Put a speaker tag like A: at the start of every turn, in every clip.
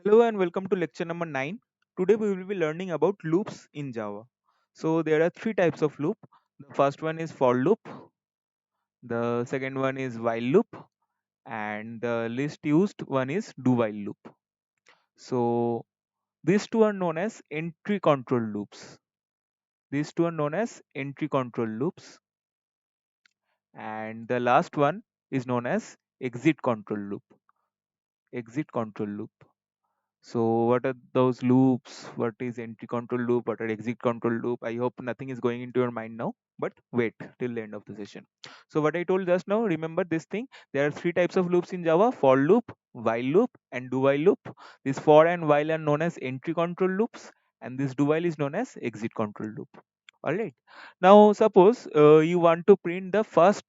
A: Hello and welcome to lecture number 9. Today we will be learning about loops in Java. So there are three types of loop. The first one is for loop, the second one is while loop, and the least used one is do while loop. So these two are known as entry control loops. These two are known as entry control loops, and the last one is known as exit control loop. Exit control loop. So what are those loops? What is entry control loop? What are exit control loop? I hope nothing is going into your mind now, but wait till the end of the session. So what I told just now, remember this thing. There are three types of loops in Java: for loop, while loop, and do while loop. This for and while are known as entry control loops, and this do while is known as exit control loop. Alright. Now suppose you want to print the first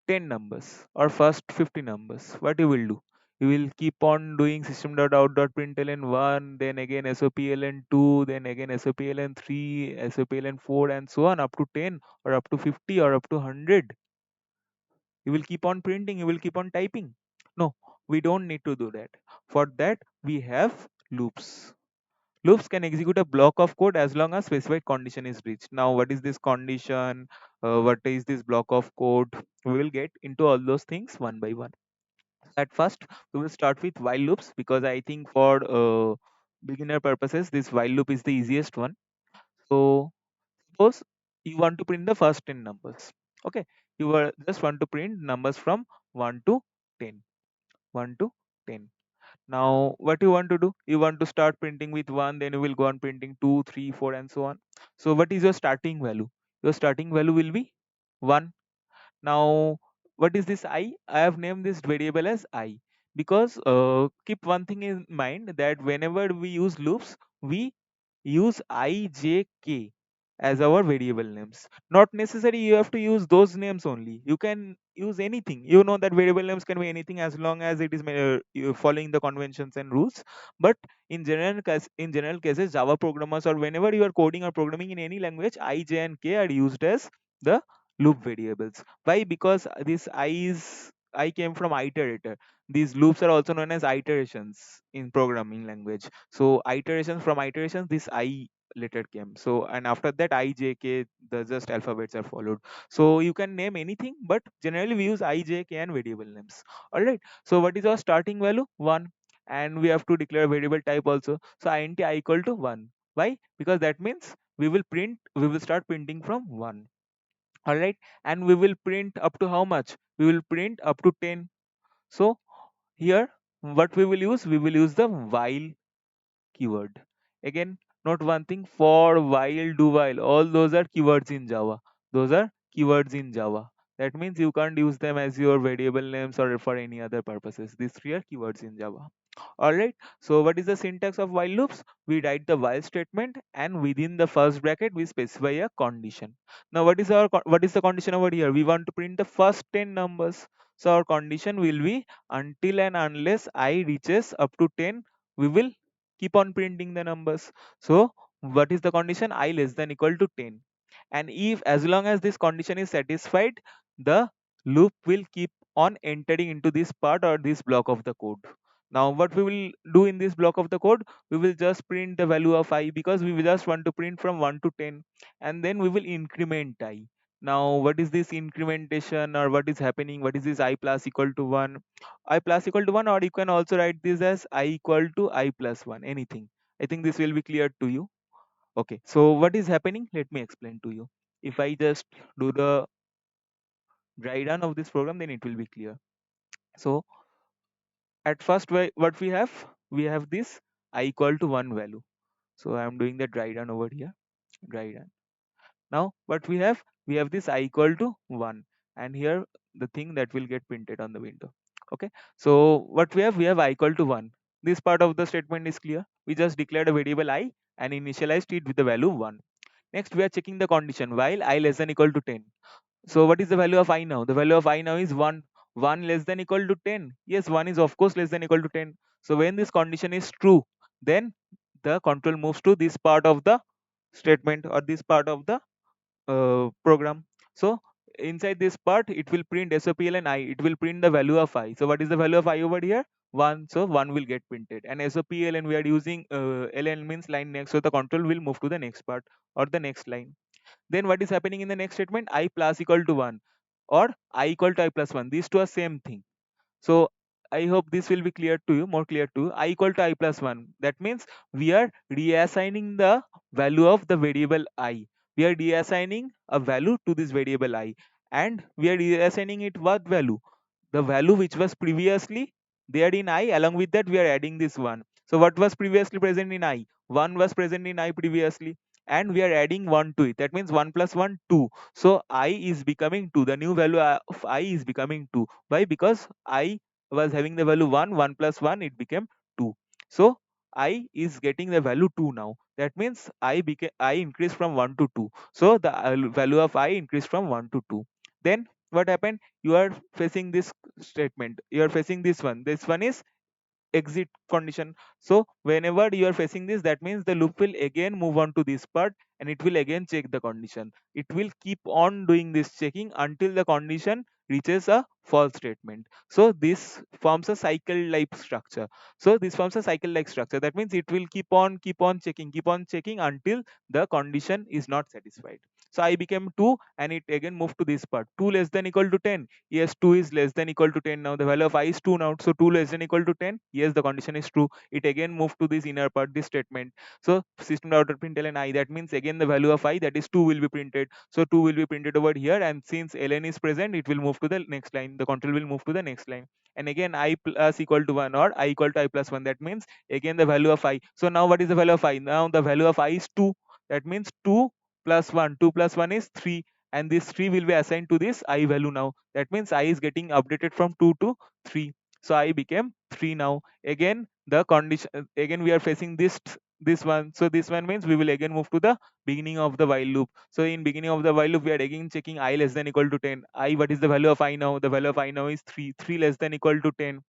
A: 10 numbers or first 50 numbers. What you will do? You will keep on doing system.out.println 1, then again sopln 2, then again sopln 3, sopln 4, and so on up to 10 or up to 50 or up to 100. You will keep on printing, you will keep on typing. No, we don't need to do that. For that, we have loops. Loops can execute a block of code as long as specified condition is reached. Now, what is this condition? What is this block of code? We will get into all those things one by one. At first, we will start with while loops because I think for beginner purposes, this while loop is the easiest one. So, suppose you want to print the first 10 numbers. Okay, you just want to print numbers from 1 to 10. 1 to 10. Now, what you want to do? You want to start printing with 1, then you will go on printing 2, 3, 4, and so on. So, what is your starting value? Your starting value will be 1. Now, what is this I? I have named this variable as I because keep one thing in mind that whenever we use loops, we use I, J, K as our variable names. Not necessary you have to use those names only. You can use anything. You know that variable names can be anything as long as it is you following the conventions and rules. But in general cases, Java programmers or whenever you are coding or programming in any language, I, J, and K are used as the loop variables. Why? Because this I came from iterator. These loops are also known as iterations in programming language. So iterations, from iterations this I letter came. So and after that I, J, K, the just alphabets are followed. So you can name anything, but generally we use I, J, K and variable names. All right. So what is our starting value? 1. And we have to declare variable type also. So int I equal to 1. Why? Because that means we will start printing from 1. All right. And we will print up to how much? We will print up to 10. So here what we will use? We will use the while keyword. Again, not one thing: for, while, do while, all those are keywords in Java. Those are keywords in Java. That means you can't use them as your variable names or for any other purposes. These three are keywords in Java. Alright, so what is the syntax of while loops? We write the while statement and within the first bracket we specify a condition. Now what is the condition over here? We want to print the first 10 numbers. So our condition will be until and unless I reaches up to 10, we will keep on printing the numbers. So what is the condition? I less than equal to 10. And if as long as this condition is satisfied, the loop will keep on entering into this part or this block of the code. Now what we will do in this block of the code, we will just print the value of I because we will just want to print from 1 to 10, and then we will increment I. Now what is this incrementation, or what is happening? What is this I plus equal to 1? I plus equal to 1, or you can also write this as I equal to I plus 1, anything. I think this will be clear to you. Okay, so what is happening? Let me explain to you. If I just do the dry run of this program, then it will be clear. So at first, what we have this I equal to 1 value. So I am doing the dry run over here. Dry run. Now what we have this I equal to 1, and here the thing that will get printed on the window. Okay, so what we have I equal to 1. This part of the statement is clear. We just declared a variable I and initialized it with the value 1. Next we are checking the condition while I less than equal to 10. So what is the value of I now? The value of I now is 1. 1 less than equal to 10. Yes, 1 is of course less than equal to 10. So when this condition is true, then the control moves to this part of the statement or this part of the program. So inside this part, it will print SOPL and I. It will print the value of I. So what is the value of I over here? 1, so 1 will get printed. And SOP ln, we are using ln means line next, so the control will move to the next part or the next line. Then what is happening in the next statement? I plus equal to 1 or I equal to I plus 1. These two are same thing. So I hope this will be clear to you, more clear to you. I equal to I plus 1. That means we are reassigning the value of the variable I. We are reassigning a value to this variable I. And we are reassigning it what value? The value which was previously there in I, along with that we are adding this 1. So what was previously present in I? 1 was present in I previously. And we are adding 1 to it. That means 1 plus 1, 2. So I is becoming 2. The new value of I is becoming 2. Why? Because I was having the value 1, 1 plus 1, it became 2. So I is getting the value 2 now. That means I increased from 1 to 2. So the value of I increased from 1 to 2. Then what happened? You are facing this statement. You are facing this one. This one is exit condition. So whenever you are facing this, that means the loop will again move on to this part and it will again check the condition. It will keep on doing this checking until the condition reaches a false statement. So this forms a cycle like structure. So this forms a cycle like structure. That means it will keep on checking until the condition is not satisfied. So I became 2 and it again moved to this part. 2 less than equal to 10. Yes, 2 is less than equal to 10 now. The value of I is 2 now. So 2 less than equal to 10. Yes, the condition is true. It again moved to this inner part, this statement. So system dot out println I. That means again the value of I, that is 2, will be printed. So 2 will be printed over here. And since ln is present, it will move to the next line. The control will move to the next line. And again I plus equal to 1 or I equal to I plus 1. That means again the value of I. So now what is the value of I? Now the value of I is 2. That means 2 plus 1. 2 plus 1 is 3, and this 3 will be assigned to this I value now. That means I is getting updated from 2 to 3. So I became 3 now. Again the condition, again we are facing this one. So this one means we will again move to the beginning of the while loop. So in beginning of the while loop, we are again checking I less than equal to 10. I, what is the value of I now? The value of I now is 3. 3 less than equal to 10.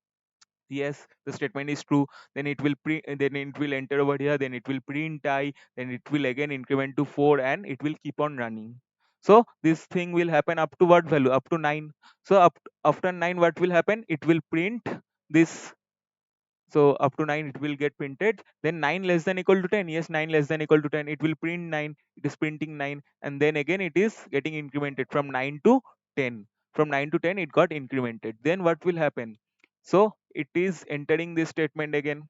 A: Yes, the statement is true. Then it will then it will enter over here, then it will print I, then it will again increment to 4, and it will keep on running. So this thing will happen up to what value? Up to 9. So after 9, what will happen? It will print this. So up to 9 it will get printed. Then 9 less than equal to 10. Yes, 9 less than equal to 10, it will print 9. It is printing 9, and then again it is getting incremented from 9 to 10. From 9 to 10 it got incremented. Then what will happen? So it is entering this statement again.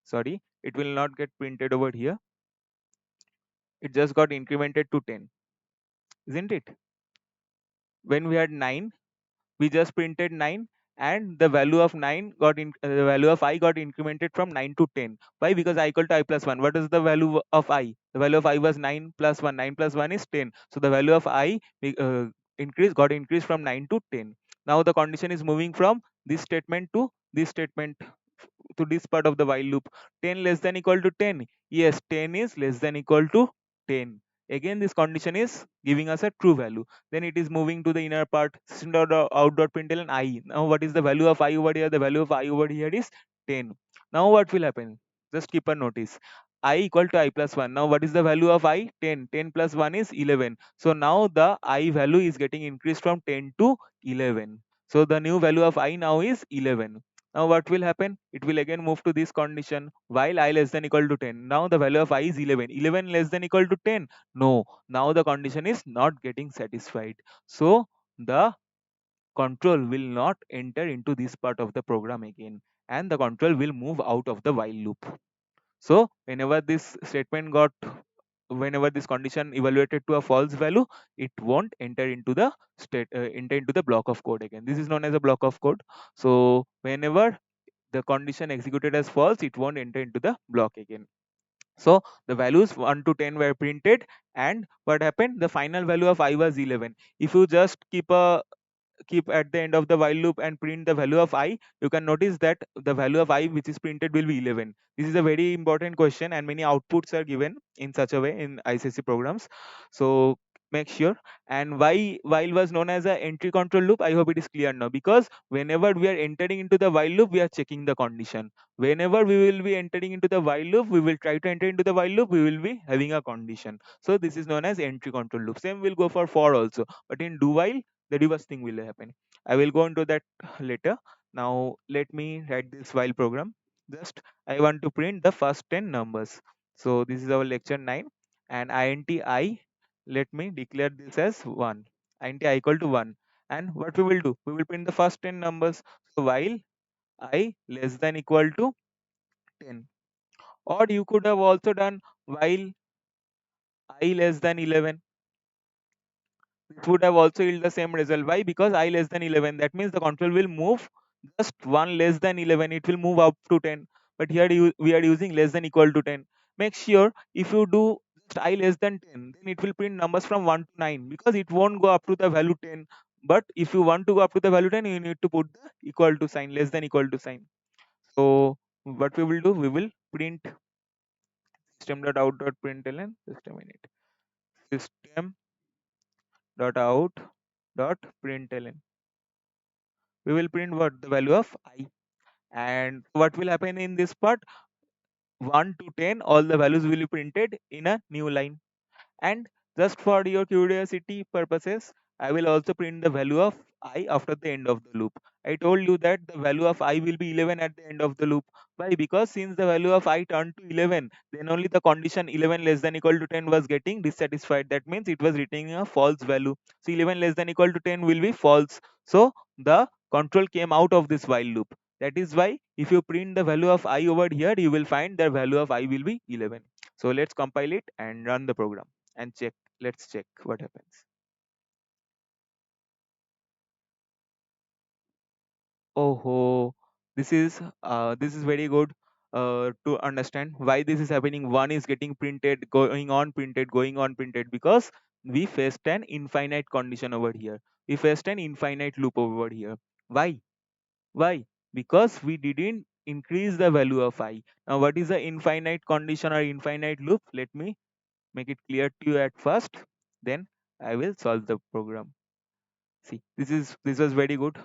A: Sorry, it will not get printed over here. It just got incremented to 10, isn't it? When we had 9, we just printed 9, and the value of 9 got the value of I got incremented from 9 to 10. Why? Because I equal to I plus 1. What is the value of I? The value of I was 9 plus 1. 9 plus 1 is 10. So the value of I got increased from 9 to 10. Now the condition is moving from this statement to this statement, to this part of the while loop. 10 less than equal to 10. Yes, 10 is less than equal to 10. Again this condition is giving us a true value. Then it is moving to the inner part. System dot out dot println I. Now what is the value of I over here? The value of I over here is 10. Now what will happen? Just keep a notice. I equal to I plus 1. Now what is the value of I? 10. 10 plus 1 is 11. So now the I value is getting increased from 10 to 11. So the new value of I now is 11. Now what will happen? It will again move to this condition while I less than equal to 10. Now the value of I is 11. 11 less than equal to 10. No, now the condition is not getting satisfied. So the control will not enter into this part of the program again, and the control will move out of the while loop. So whenever this condition evaluated to a false value, it won't enter into the enter into the block of code again. This is known as a block of code. So whenever the condition executed as false, it won't enter into the block again. So the values 1 to 10 were printed, and what happened? The final value of I was 11. If you just keep at the end of the while loop and print the value of I, you can notice that the value of I which is printed will be 11. This is a very important question, and many outputs are given in such a way in Icse programs. So make sure. And why while was known as a entry control loop, I hope it is clear now, because whenever we are entering into the while loop, we are checking the condition. Whenever we will be entering into the while loop, we will try to enter into the while loop, we will be having a condition. So this is known as entry control loop. Same will go for also, but in do while the reverse thing will happen. I will go into that later. Now let me write this while program. Just I want to print the first 10 numbers. So this is our lecture 9, and int I, let me declare this as 1. Int I equal to 1. And what we will do? We will print the first 10 numbers. So while I less than equal to 10. Or you could have also done while I less than 11. It would have also yield the same result. Why? Because I less than 11. That means the control will move just one less than 11. It will move up to 10. But here we are using less than equal to 10. Make sure if you do just I less than 10, then it will print numbers from 1 to 9, because it won't go up to the value 10. But if you want to go up to the value 10, you need to put the equal to sign, less than equal to sign. So what we will do, we will print system.out.println, just a minute, system.out.println. We will print what? The value of I. And what will happen in this part? 1 to 10, all the values will be printed in a new line. And just for your curiosity purposes, I will also print the value of I after the end of the loop. I told you that the value of I will be 11 at the end of the loop. Why? Because since the value of I turned to 11, then only the condition 11 less than equal to 10 was getting dissatisfied. That means it was returning a false value. So 11 less than equal to 10 will be false. So the control came out of this while loop. That is why if you print the value of I over here, you will find the value of I will be 11. So let's compile it and run the program and check. Let's check what happens. Oh, this is very good to understand why this is happening. One is getting printed, going on printed, going on printed, because we faced an infinite condition over here. We faced an infinite loop over here. Why? Why? Because we didn't increase the value of I. Now, what is the infinite condition or infinite loop? Let me make it clear to you at first. Then I will solve the program. See, this was very good.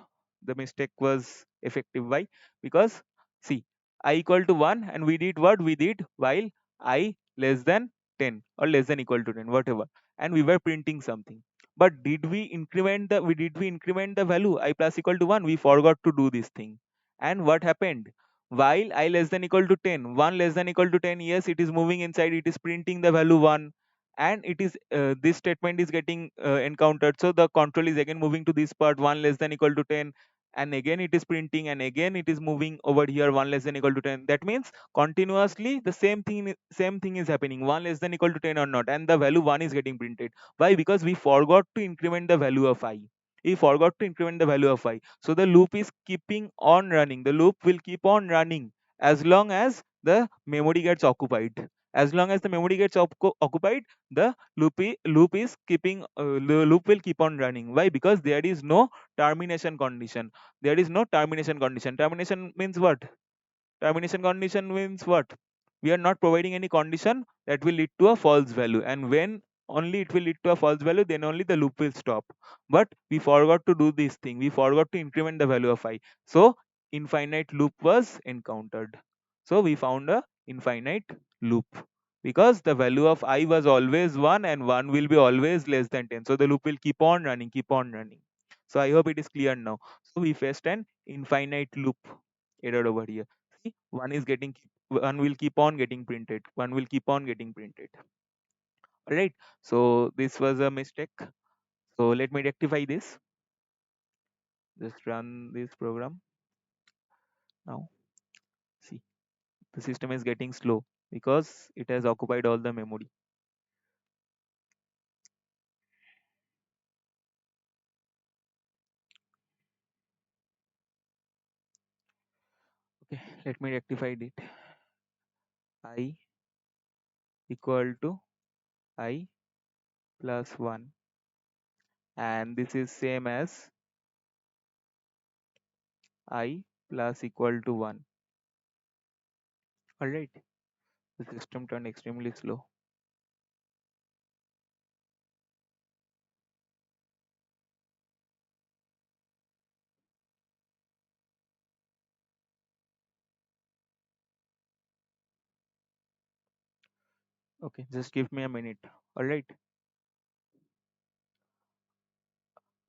A: The mistake was effective. Why? Because see, I equal to 1, and we did what we did while I less than 10 or less than equal to 10, whatever, and we were printing something. But did we increment the value I plus equal to 1? We forgot to do this thing. And what happened? While I less than equal to 10, 1 less than equal to 10, yes, it is moving inside, it is printing the value 1, and it is this statement is getting encountered. So the control is again moving to this part, 1 less than equal to 10, and again it is printing, and again it is moving over here, 1 less than equal to 10. That means continuously the same thing is happening, 1 less than equal to 10 or not, and the value 1 is getting printed. Why? Because we forgot to increment the value of I. We forgot to increment the value of I. So the loop is keeping on running. The loop will keep on running as long as the memory gets occupied. As long as the memory gets occupied, the loop is keeping the loop will keep on running. Why? Because there is no termination condition. There is no termination condition. Termination means what? Termination condition means what? We are not providing any condition that will lead to a false value, and when only it will lead to a false value, then only the loop will stop. But we forgot to do this thing. We forgot to increment the value of I. So infinite loop was encountered. So we found a infinite loop because the value of I was always 1, and 1 will be always less than 10. So the loop will keep on running, keep on running. So I hope it is clear now. So we faced an infinite loop error over here. See, one will keep on getting printed. One will keep on getting printed. All right. So this was a mistake. So let me rectify this. Just run this program now. See, the system is getting slow because it has occupied all the memory. Okay, let me rectify it. I equal to I plus 1, and this is same as I plus equal to 1. All right. The system turned extremely slow. Okay, just give me a minute. All right.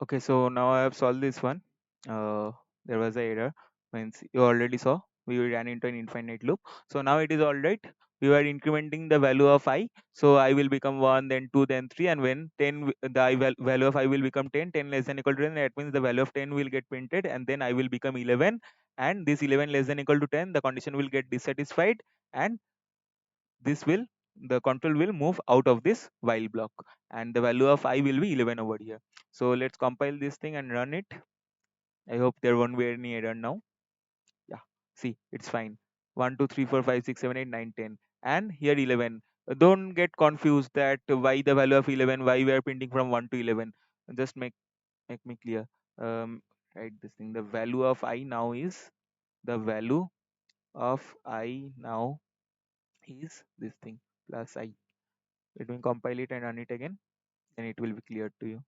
A: Okay, so now I have solved this one. Uh, there was a error. Means you already saw we ran into an infinite loop. So now it is all right. We were incrementing the value of I. So I will become 1, then 2, then 3. And when 10, the value of I will become 10, 10 less than equal to 10, that means the value of 10 will get printed. And then I will become 11. And this 11 less than equal to 10, the condition will get dissatisfied. And this will, the control will move out of this while block. And the value of I will be 11 over here. So let's compile this thing and run it. I hope there won't be any error now. Yeah, see, it's fine. 1, 2, 3, 4, 5, 6, 7, 8, 9, 10, and here 11. Don't get confused that why the value of 11, why we are printing from 1 to 11. Just make me clear. Write this thing. The value of I now is, the value of I now is this thing plus I. Let me compile it and run it again, and it will be clear to you.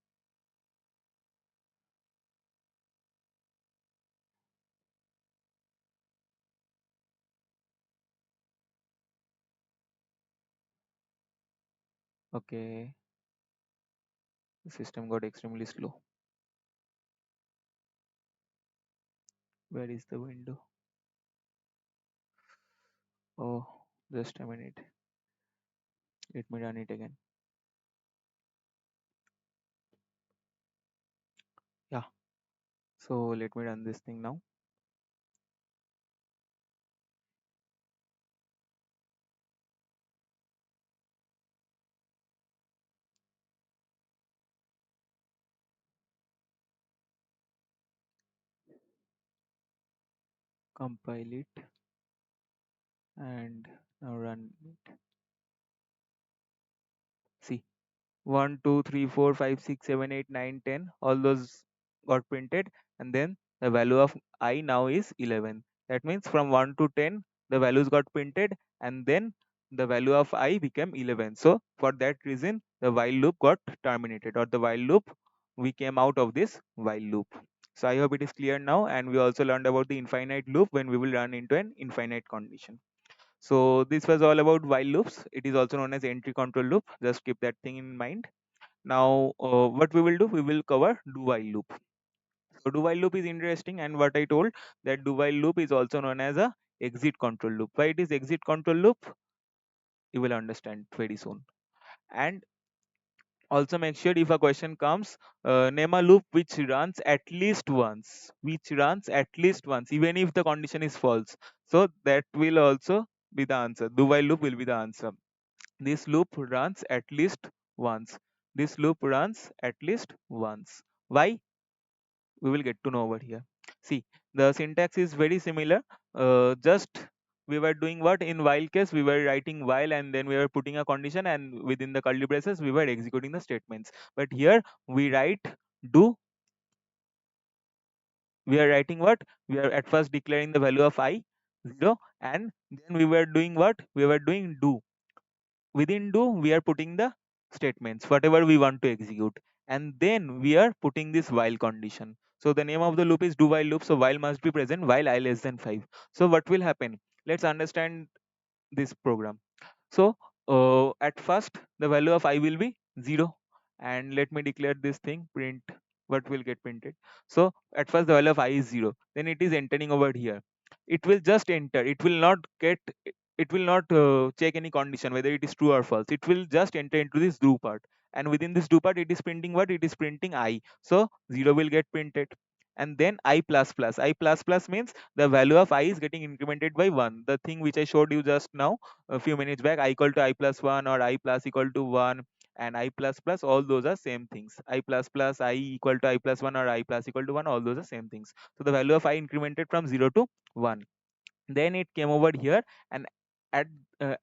A: Okay, the system got extremely slow. Where is the window? Oh, just a minute. Let me run it again. Yeah, so let me run this thing now. Compile it and now run it. See, 1, 2, 3, 4, 5, 6, 7, 8, 9, 10, all those got printed, and then the value of I now is 11. That means from 1 to 10, the values got printed, and then the value of I became 11. So, for that reason, the while loop got terminated, or the while loop, we came out of this while loop. So, I hope it is clear now, and we also learned about the infinite loop when we will run into an infinite condition. So this was all about while loops. It is also known as entry control loop. Just keep that thing in mind. Now, what we will do, we will cover do while loop. So do while loop is interesting, and what I told, that do while loop is also known as a exit control loop. Why it is exit control loop? You will understand very soon. And also make sure if a question comes, name a loop which runs at least once, even if the condition is false. So that will also be the answer. Do while loop will be the answer. This loop runs at least once. This loop runs at least once. Why? We will get to know over here. See, the syntax is very similar. Just we were doing what in while case, we were writing while and then we were putting a condition, and within the curly braces we were executing the statements. But here we write do. We are writing what? We are at first declaring the value of I 0, and then we were doing what? We were doing do. Within do we are putting the statements whatever we want to execute, and then we are putting this while condition. So the name of the loop is do while loop, so while must be present while I less than 5. So what will happen? Let's understand this program. So at first the value of I will be 0, and let me declare this thing print what will get printed. So at first the value of I is 0, then it is entering over here. It will just enter, it will not check any condition whether it is true or false. It will just enter into this do part, and within this do part it is printing what? It is printing I. So 0 will get printed, and then I plus plus. I plus plus means the value of I is getting incremented by 1. The thing which I showed you just now a few minutes back, I equal to I plus 1 or I plus equal to 1, and I plus plus, all those are same things. I plus plus, I equal to I plus 1 or I plus equal to 1, all those are same things. So the value of I incremented from 0 to 1. Then it came over here, and at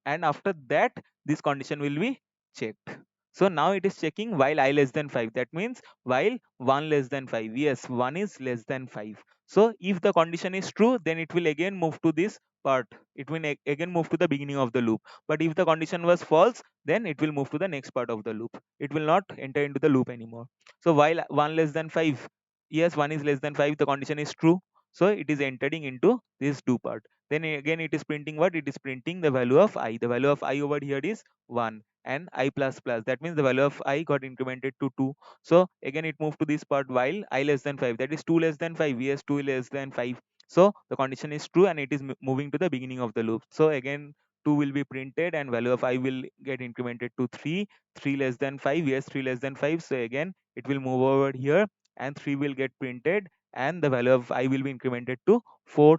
A: and after that this condition will be checked. So now it is checking while I less than 5. That means while 1 less than 5. Yes, 1 is less than 5. So if the condition is true, then it will again move to this part. It will again move to the beginning of the loop. But if the condition was false, then it will move to the next part of the loop. It will not enter into the loop anymore. So while 1 less than 5, yes, 1 is less than 5, the condition is true. So it is entering into this do part. Then again it is printing what? It is printing the value of I. The value of I over here is 1, and I plus plus. That means the value of I got incremented to 2. So again it moved to this part while I less than 5. That is 2 less than 5. Yes, 2 less than 5. So the condition is true and it is moving to the beginning of the loop. So again 2 will be printed and value of I will get incremented to 3. 3 less than 5, yes, 3 less than 5. So again it will move over here and 3 will get printed and the value of I will be incremented to 4.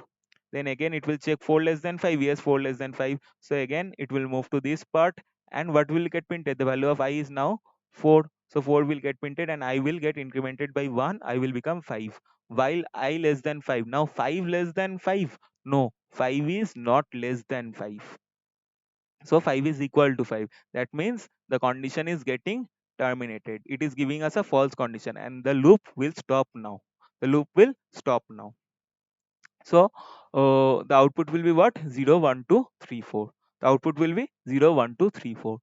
A: Then again it will check 4 less than 5, yes, 4 less than 5. So again it will move to this part and what will get printed? The value of I is now 4. So 4 will get printed and I will get incremented by 1. I will become 5 while I less than 5. Now 5 less than 5. No, 5 is not less than 5. So 5 is equal to 5. That means the condition is getting terminated. It is giving us a false condition and the loop will stop now. The loop will stop now. So the output will be what? 0, 1, 2, 3, 4. The output will be 0, 1, 2, 3, 4.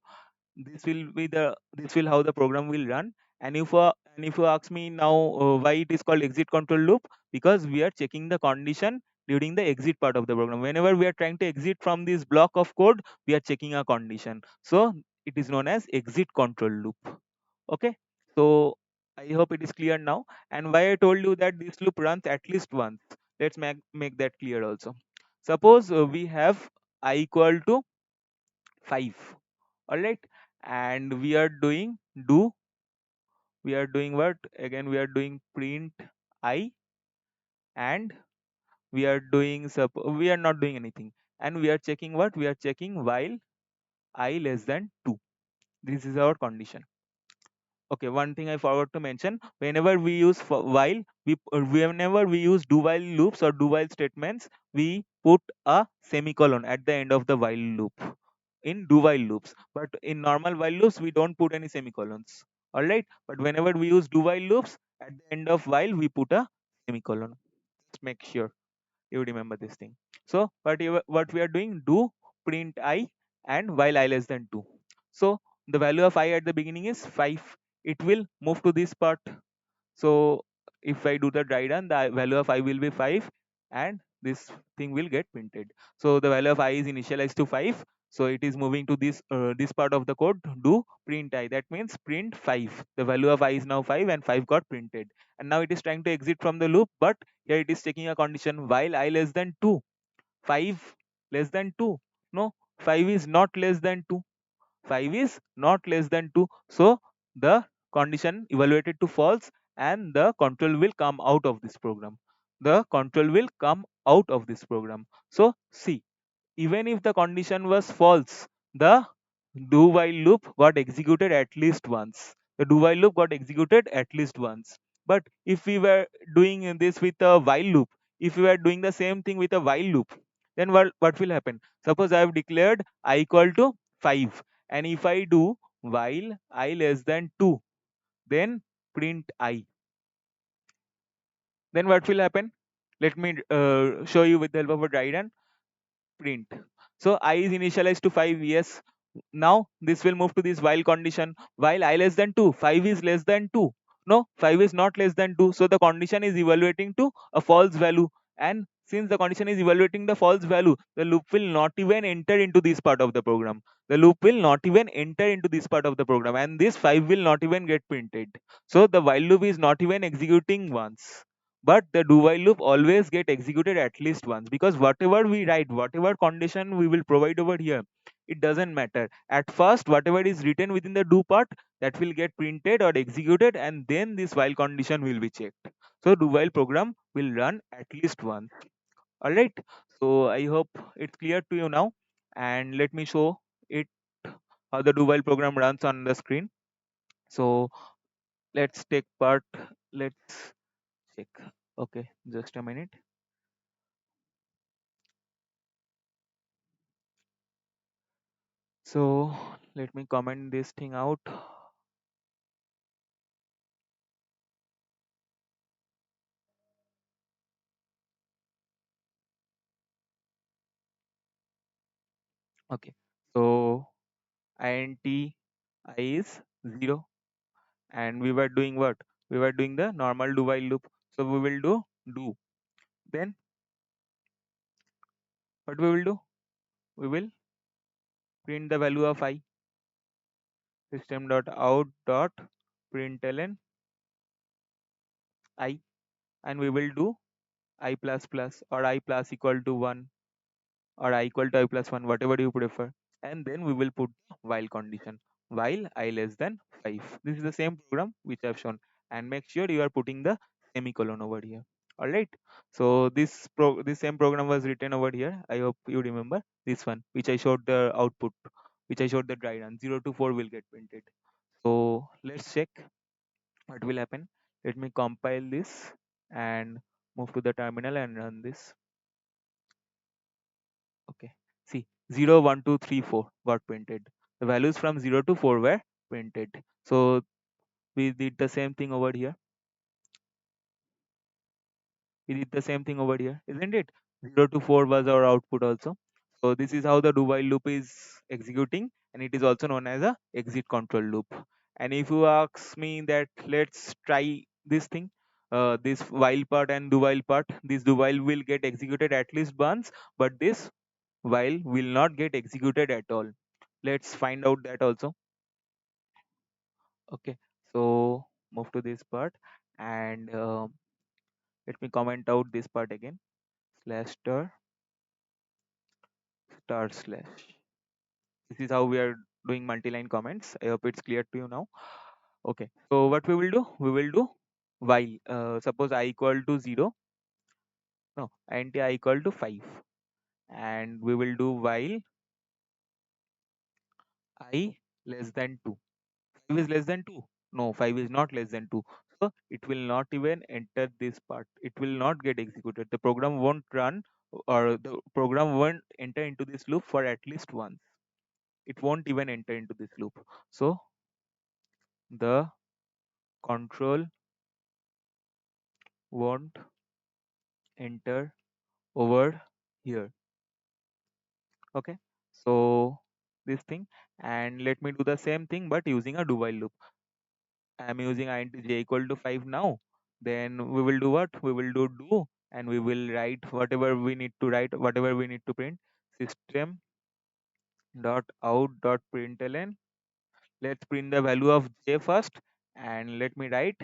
A: This will how the program will run. And if you ask me now why it is called exit control loop, because we are checking the condition during the exit part of the program. Whenever we are trying to exit from this block of code, we are checking a condition. So it is known as exit control loop. Okay, so I hope it is clear now. And why I told you that this loop runs at least once, let's make that clear also. Suppose we have I equal to 5. All right, and we are doing do we are doing what again? We are doing print I, and we are doing we are not doing anything, and we are checking what? We are checking while I less than 2. This is our condition. Okay, one thing I forgot to mention: whenever we use while, whenever we use do while loops or do while statements, we put a semicolon at the end of the while loop in do while loops. But in normal while loops, we don't put any semicolons. All right, but whenever we use do while loops, at the end of while we put a semicolon. Just make sure you remember this thing. So what we are doing, do print I and while I less than 2. So the value of I at the beginning is 5. It will move to this part. So if I do the dry run, the value of I will be 5 and this thing will get printed. So the value of I is initialized to 5. So it is moving to this part of the code, do print I. That means print 5. The value of I is now 5 and 5 got printed. And now it is trying to exit from the loop, but here it is taking a condition while I less than 2. 5 less than 2. No, 5 is not less than 2. 5 is not less than 2. So the condition evaluated to false and the control will come out of this program. The control will come out of this program. So see, even if the condition was false, the do while loop got executed at least once. The do while loop got executed at least once. But if we were doing this with a while loop, if we were doing the same thing with a while loop, then what will happen? Suppose I have declared I equal to 5, and if I do while I less than 2, then print I, then what will happen? Let me show you with the help of a dry run. Print. So I is initialized to 5, yes. Now this will move to this while condition. While I less than 2, 5 is less than 2. No, 5 is not less than 2. So the condition is evaluating to a false value. And since the condition is evaluating the false value, the loop will not even enter into this part of the program. The loop will not even enter into this part of the program. And this 5 will not even get printed. So the while loop is not even executing once, but the do while loop always get executed at least once, because whatever we write, whatever condition we will provide over here, it doesn't matter. At first whatever is written within the do part, that will get printed or executed, and then this while condition will be checked. So do while program will run at least once. All right, so I hope it's clear to you now, and let me show it how the do while program runs on the screen. So let's take part. Let's check. Okay, just a minute. So let me comment this thing out. Okay. So int I is 0, and we were doing what? We were doing the normal do while loop. So we will do. Then what we will do? We will print the value of I. System.out.println I, and we will do I plus plus or I plus equal to 1 or I equal to I plus 1, whatever you prefer. And then we will put the while condition, while I less than 5. This is the same program which I've shown. And make sure you are putting the semicolon over here. Alright. So this same program was written over here. I hope you remember this one, which I showed the output, which I showed the dry run. 0 to 4 will get printed. So let's check what will happen. Let me compile this and move to the terminal and run this. Okay. See, 0, 1, 2, 3, 4 got printed. The values from 0 to 4 were printed. So we did the same thing over here. We did the same thing over here, isn't it? 0 to 4 was our output also. So this is how the do while loop is executing, and it is also known as a exit control loop. And if you ask me that let's try this thing, this while part and do while part, this do while will get executed at least once, but this while will not get executed at all. Let's find out that also. Okay, so move to this part and let me comment out this part again. Slash star star slash. This is how we are doing multi-line comments. I hope it's clear to you now. Okay, so what we will do? We will do while suppose I equal to 0, no, and I equal to 5, and we will do while I less than 2. 5 is less than 2. No, 5 is not less than 2. So it will not even enter this part. It will not get executed. The program won't run, or the program won't enter into this loop for at least once. It won't even enter into this loop. So the control won't enter over here. Okay. So this thing, and let me do the same thing but using a do while loop. I am using int j equal to 5 now. Then we will do what? We will do and we will write whatever we need to write, whatever we need to print. System dot out dot println. Let's print the value of j first, and let me write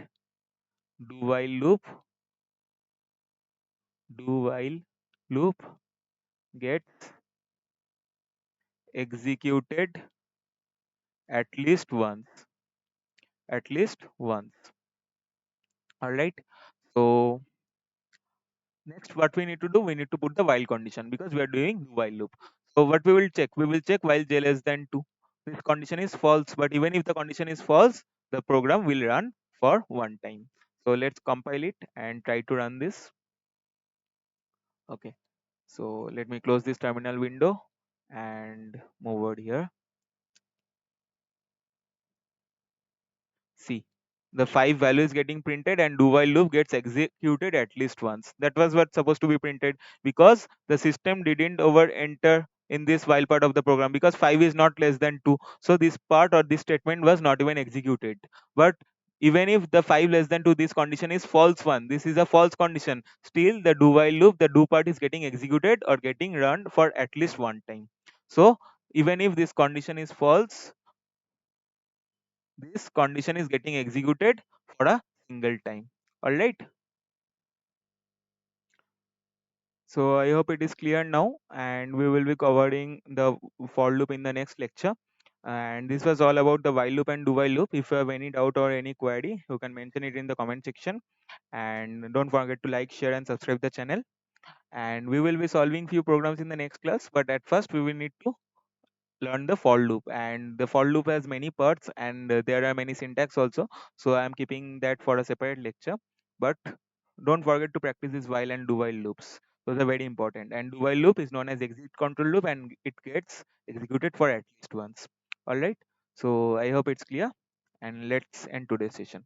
A: do while loop. Do while loop gets executed at least once. At least once. All right. So next, what we need to do, we need to put the while condition because we are doing while loop. So what we will check? We will check while j less than 2. This condition is false, but even if the condition is false, the program will run for one time. So let's compile it and try to run this. Okay. So let me close this terminal window and move over here. See, the 5 value is getting printed and do while loop gets executed at least once. That was what's supposed to be printed because the system didn't over enter in this while part of the program because 5 is not less than 2. So this part or this statement was not even executed. But even if the 5 less than 2, this condition is false one. This is a false condition. Still the do while loop, the do part is getting executed or getting run for at least one time. So even if this condition is false, this condition is getting executed for a single time. All right. So I hope it is clear now, and we will be covering the for loop in the next lecture. And this was all about the while loop and do while loop. If you have any doubt or any query, you can mention it in the comment section. And don't forget to like, share, and subscribe the channel. And we will be solving few programs in the next class. But at first, we will need to learn the for loop, and the for loop has many parts, and there are many syntax also, so I am keeping that for a separate lecture. But don't forget to practice this while and do while loops. Those are very important, and do while loop is known as exit control loop, and it gets executed for at least once. All right, so I hope it's clear, and let's end today's session.